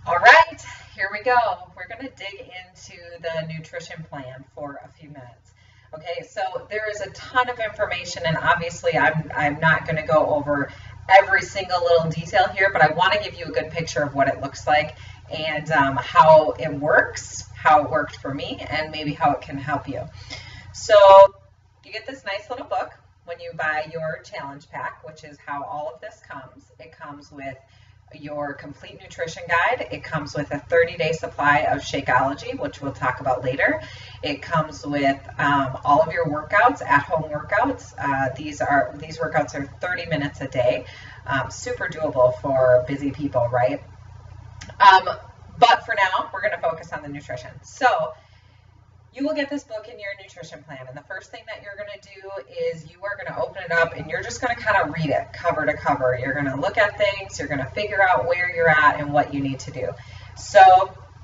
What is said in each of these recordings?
All right, here we go. We're going to dig into the nutrition plan for a few minutes. Okay, so there is a ton of information, and obviously I'm not going to go over every single little detail here, but I want to give you a good picture of what it looks like and how it works, how it worked for me, and maybe how it can help you. So you get this nice little book when you buy your challenge pack, which is how all of this comes. It comes with your complete nutrition guide. It comes with a 30-day supply of Shakeology, which we'll talk about later. It comes with all of your workouts, at-home workouts. These workouts are 30 minutes a day, super doable for busy people, right? But for now, we're going to focus on the nutrition. So you will get this book in your nutrition plan, and the first thing that you're going to do is you are going to open it up and you're just going to kind of read it cover to cover. You're going to look at things, you're going to figure out where you're at and what you need to do. So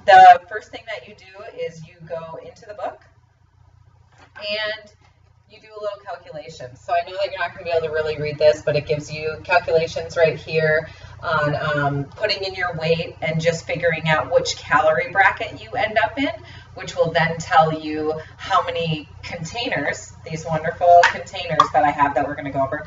the first thing that you do is you go into the book and you do a little calculation. So I know that you're not going to be able to really read this, but it gives you calculations right here on putting in your weight and just figuring out which calorie bracket you end up in, which will then tell you how many containers, these wonderful containers that I have that we're going to go over,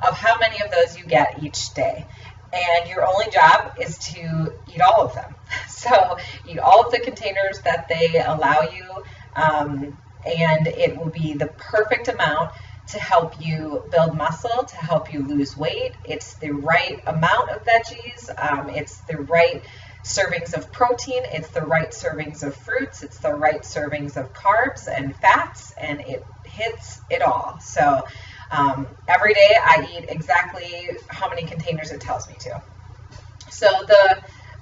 of how many of those you get each day. And your only job is to eat all of them. So eat all of the containers that they allow you, and it will be the perfect amount to help you build muscle, to help you lose weight. It's the right amount of veggies. It's the right servings of protein. It's the right servings of fruits. It's the right servings of carbs and fats, and it hits it all. So every day I eat exactly how many containers it tells me to. So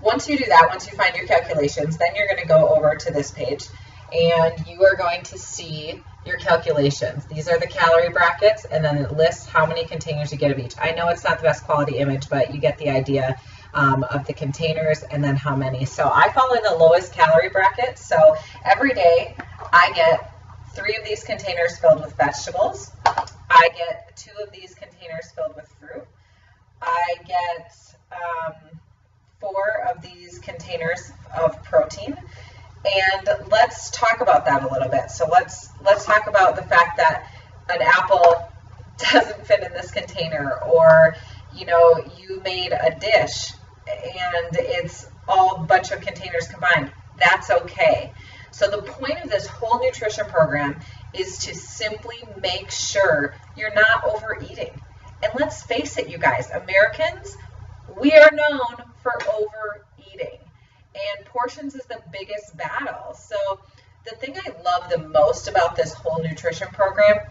once you do that, once you find your calculations, then you're going to go over to this page and you are going to see your calculations. These are the calorie brackets, and then it lists how many containers you get of each. I know it's not the best quality image, but you get the idea of the containers and then how many. So I fall in the lowest calorie bracket. So every day I get 3 of these containers filled with vegetables. I get 2 of these containers filled with fruit. I get 4 of these containers of protein. And let's talk about that a little bit. So let's talk about the fact that an apple doesn't fit in this container, or you made a dish and it's all a bunch of containers combined. That's okay. So the point of this whole nutrition program is to simply make sure you're not overeating. And let's face it, you guys, Americans, we are known for overeating. And portions is the biggest battle. So the thing I love the most about this whole nutrition program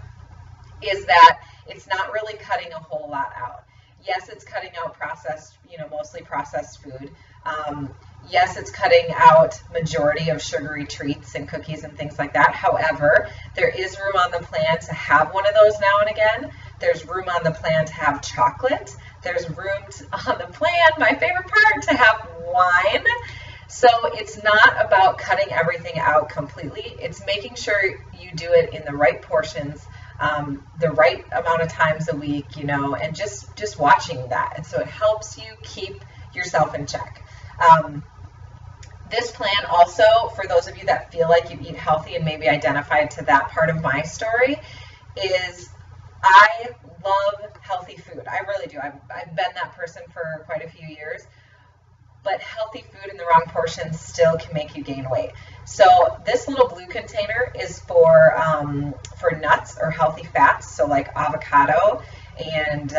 is that it's not really cutting a whole lot out. Yes, it's cutting out processed, mostly processed food. Yes, it's cutting out majority of sugary treats and cookies and things like that. However, there is room on the plan to have one of those now and again. There's room on the plan to have chocolate. There's room on the plan, my favorite part, to have wine. So it's not about cutting everything out completely. It's making sure you do it in the right portions, the right amount of times a week, and just watching that. And so it helps you keep yourself in check. This plan also, for those of you that feel like you eat healthy and maybe identified to that part of my story, is I love healthy food. I really do. I've been that person for quite a few years. But healthy food in the wrong portions still can make you gain weight. So this little blue container is for nuts or healthy fats, so like avocado and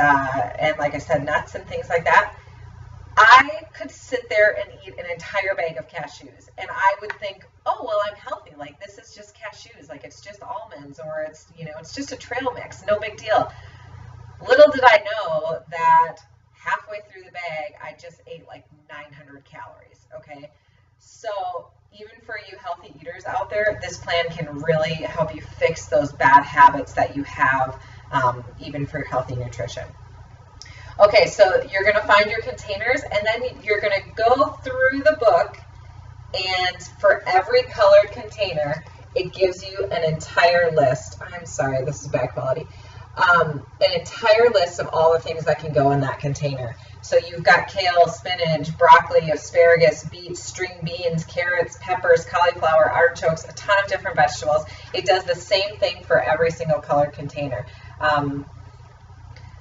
like I said, nuts and things like that. I could sit there and eat an entire bag of cashews, and I would think, oh, well, I'm healthy. Like, this is just cashews. Like, it's just almonds, or it's just a trail mix. No big deal. Little did I know that halfway through the bag, I just ate like 900 calories, okay? So even for you healthy eaters out there, this plan can really help you fix those bad habits that you have, even for healthy nutrition. Okay, so you're going to find your containers, and then you're going to go through the book, and for every colored container, it gives you an entire list. I'm sorry, this is bad quality. An entire list of all the things that can go in that container. So you've got kale, spinach, broccoli, asparagus, beets, string beans, carrots, peppers, cauliflower, artichokes, a ton of different vegetables. It does the same thing for every single color container.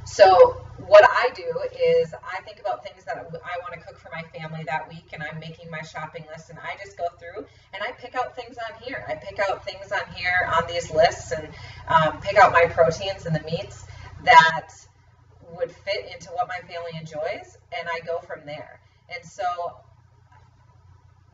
So what I do is I think about things that I want to cook for my family that week, and I'm making my shopping list, and I just go through and I pick out things on here. I pick out things on here on these lists and pick out my proteins and the meats that would fit into what my family enjoys, and I go from there. And so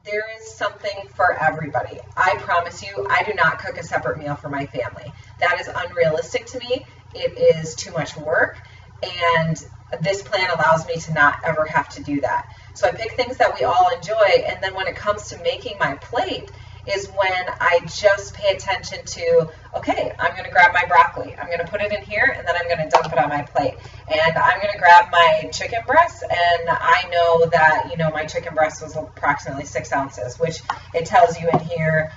there is something for everybody. I promise you, I do not cook a separate meal for my family. That is unrealistic to me. It is too much work, and this plan allows me to not ever have to do that. So I pick things that we all enjoy, and then when it comes to making my plate is when I just pay attention to, okay, I'm going to grab my broccoli, I'm going to put it in here, and then I'm going to dump it on my plate. And I'm going to grab my chicken breast, and I know that, you know, my chicken breast was approximately 6 ounces, which it tells you in here,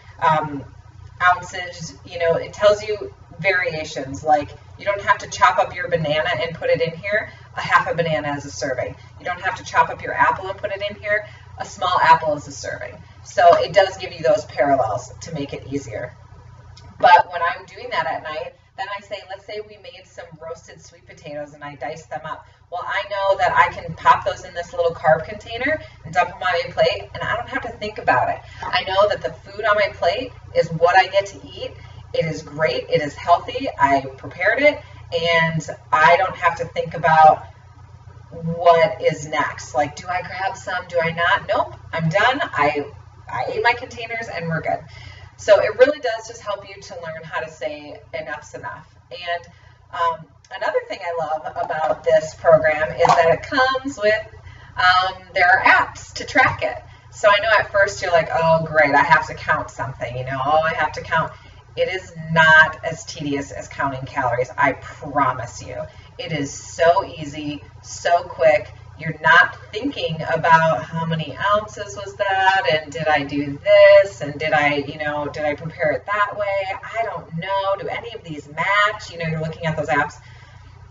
ounces, you know, it tells you variations, like you don't have to chop up your banana and put it in here. A half a banana is a serving. You don't have to chop up your apple and put it in here. A small apple is a serving. So it does give you those parallels to make it easier. But when I'm doing that at night, then I say, let's say we made some roasted sweet potatoes and I diced them up. Well, I know that I can pop those in this little carb container and dump them on my plate, and I don't have to think about it. I know that the food on my plate is what I get to eat. It is great. It is healthy. I prepared it, and I don't have to think about what is next. Like, do I grab some? Do I not? Nope. I'm done. I ate my containers, and we're good. So it really does just help you to learn how to say enough's enough. And another thing I love about this program is that it comes with, there are apps to track it. So I know at first you're like, oh, great, I have to count something, you know, oh, I have to count. It is not as tedious as counting calories, I promise you. It is so easy, so quick. You're not thinking about how many ounces was that, and did I do this, and did I prepare it that way? I don't know. Do any of these match? You know, you're looking at those apps.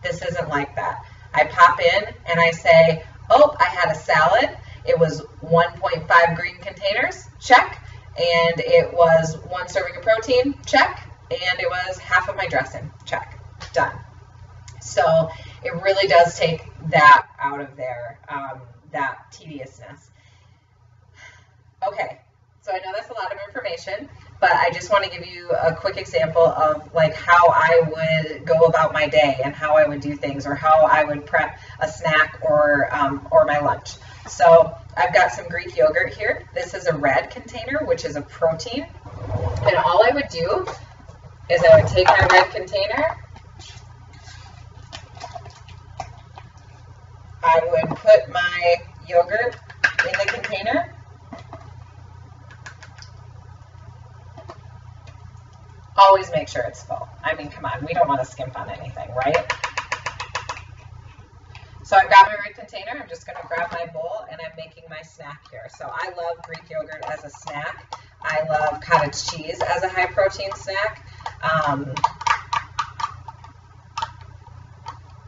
This isn't like that. I pop in and I say, oh, I had a salad. It was 1.5 green containers, check. And it was 1 serving of protein, check. And it was half of my dressing, check. Done. So it really does take that out of there, that tediousness. Okay, so I know that's a lot of information, but I just want to give you a quick example of like how I would go about my day and how I would do things, or how I would prep a snack or my lunch. So I've got some Greek yogurt here. This is a red container, which is a protein. And all I would do is I would take my red container, I would put my yogurt in the container, always make sure it's full. I mean, come on, we don't want to skimp on anything, right? So I've got my red container, I'm just going to grab my bowl, and I'm making my snack here. So I love Greek yogurt as a snack. I love cottage cheese as a high protein snack.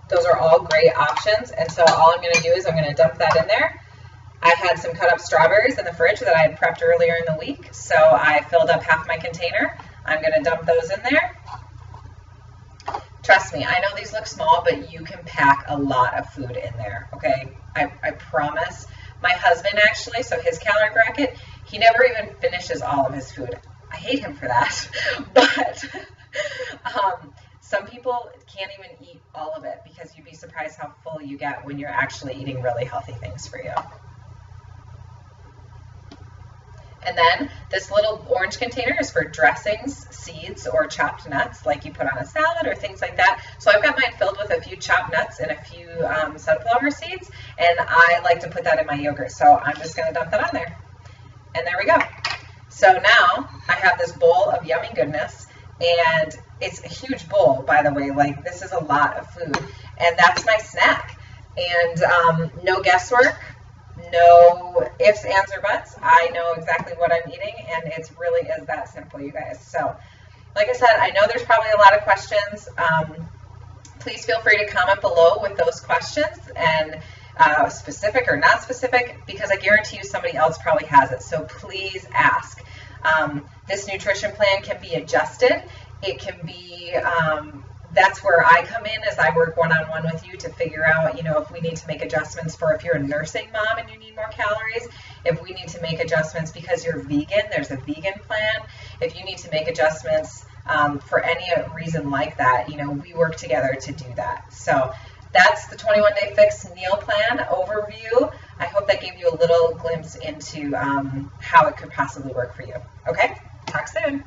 Those are all great options, and so all I'm going to do is I'm going to dump that in there. I had some cut up strawberries in the fridge that I had prepped earlier in the week, so I filled up half my container. I'm going to dump those in there. Trust me, I know these look small, but you can pack a lot of food in there, okay? I promise. My husband actually, so his calorie bracket, he never even finishes all of his food. I hate him for that, but some people can't even eat all of it, because you'd be surprised how full you get when you're actually eating really healthy things for you. And then this little orange container is for dressings, seeds, or chopped nuts, like you put on a salad or things like that. So I've got mine filled with a few chopped nuts and a few sunflower seeds, and I like to put that in my yogurt. So I'm just going to dump that on there. And there we go. So now I have this bowl of yummy goodness, and it's a huge bowl, by the way. Like, this is a lot of food, and that's my snack. And no guesswork. No ifs, ands, or buts. I know exactly what I'm eating, and it really is that simple, you guys. So, like I said, I know there's probably a lot of questions. Please feel free to comment below with those questions, and specific or not specific, because I guarantee you somebody else probably has it. So please ask. This nutrition plan can be adjusted. It can be, that's where I come in, as I work one-on-one with you to figure out, you know, if we need to make adjustments for if you're a nursing mom and you need more calories, if we need to make adjustments because you're vegan, there's a vegan plan. If you need to make adjustments for any reason like that, you know, we work together to do that. So that's the 21-day fix meal plan overview. I hope that gave you a little glimpse into how it could possibly work for you. Okay, talk soon.